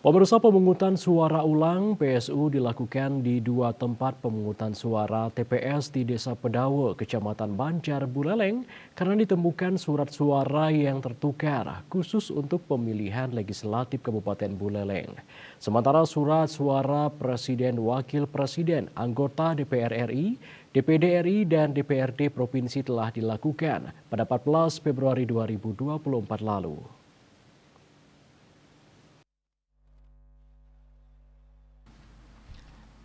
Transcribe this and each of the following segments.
Pemirsa, pemungutan suara ulang PSU dilakukan di dua tempat pemungutan suara TPS di Desa Pedawe, Kecamatan Banjar, Buleleng, karena ditemukan surat suara yang tertukar khusus untuk pemilihan legislatif Kabupaten Buleleng. Sementara surat suara Presiden, Wakil Presiden, anggota DPR RI, DPD RI, dan DPRD Provinsi telah dilakukan pada 14 Februari 2024 lalu.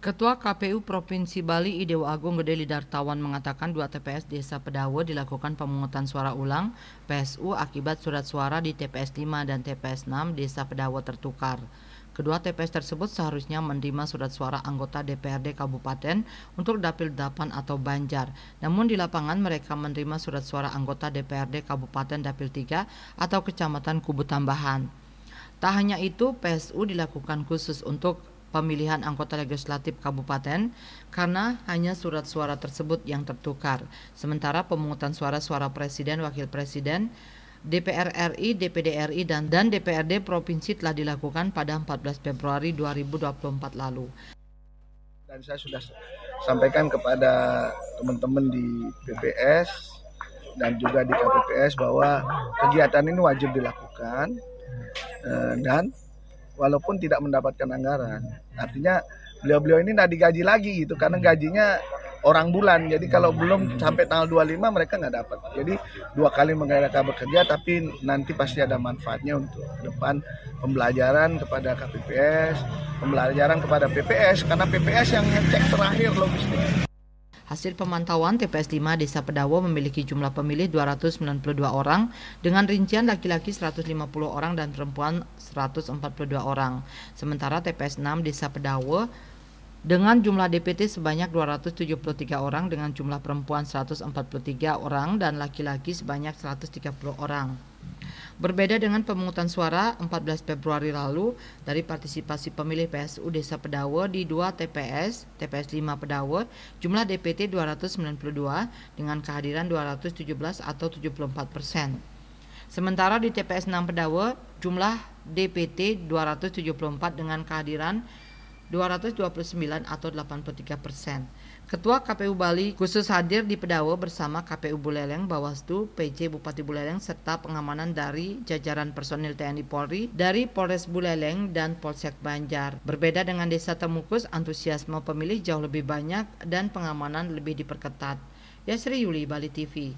Ketua KPU Provinsi Bali Idewa Agung Gede Lidartawan mengatakan dua TPS Desa Pedawe dilakukan pemungutan suara ulang PSU akibat surat suara di TPS 5 dan TPS 6 Desa Pedawe tertukar. Kedua TPS tersebut seharusnya menerima surat suara anggota DPRD Kabupaten untuk Dapil 8 atau Banjar. Namun di lapangan mereka menerima surat suara anggota DPRD Kabupaten Dapil 3 atau Kecamatan Kubu Tambahan. Tak hanya itu, PSU dilakukan khusus untuk pemilihan anggota legislatif kabupaten karena hanya surat suara tersebut yang tertukar. Sementara pemungutan suara presiden, wakil presiden, DPR RI, DPD RI, dan DPRD Provinsi telah dilakukan pada 14 Februari 2024 lalu. Dan saya sudah sampaikan kepada teman-teman di PPS dan juga di KPPS bahwa kegiatan ini wajib dilakukan dan walaupun tidak mendapatkan anggaran. Artinya beliau-beliau ini tidak digaji lagi gitu karena gajinya orang bulan. Jadi kalau belum sampai tanggal 25 mereka nggak dapat. Jadi 2 kali mereka bekerja tapi nanti pasti ada manfaatnya untuk ke depan pembelajaran kepada KPPS, pembelajaran kepada PPS karena PPS yang ngecek terakhir logistik. Hasil pemantauan TPS 5 Desa Pedawe memiliki jumlah pemilih 292 orang dengan rincian laki-laki 150 orang dan perempuan 142 orang. Sementara TPS 6 Desa Pedawe dengan jumlah DPT sebanyak 273 orang dengan jumlah perempuan 143 orang dan laki-laki sebanyak 130 orang. Berbeda dengan pemungutan suara 14 Februari lalu, dari partisipasi pemilih PSU Desa Pedawe di dua TPS 5 Pedawe, jumlah DPT 292 dengan kehadiran 217 atau 74%. Sementara di TPS 6 Pedawe, jumlah DPT 274 dengan kehadiran 229 atau 83%. Ketua KPU Bali khusus hadir di Pedawe bersama KPU Buleleng, Bawaslu, PJ Bupati Buleleng, serta pengamanan dari jajaran personil TNI Polri dari Polres Buleleng dan Polsek Banjar. Berbeda dengan Desa Temukus, antusiasme pemilih jauh lebih banyak dan pengamanan lebih diperketat. Yasri Yuli, Bali TV.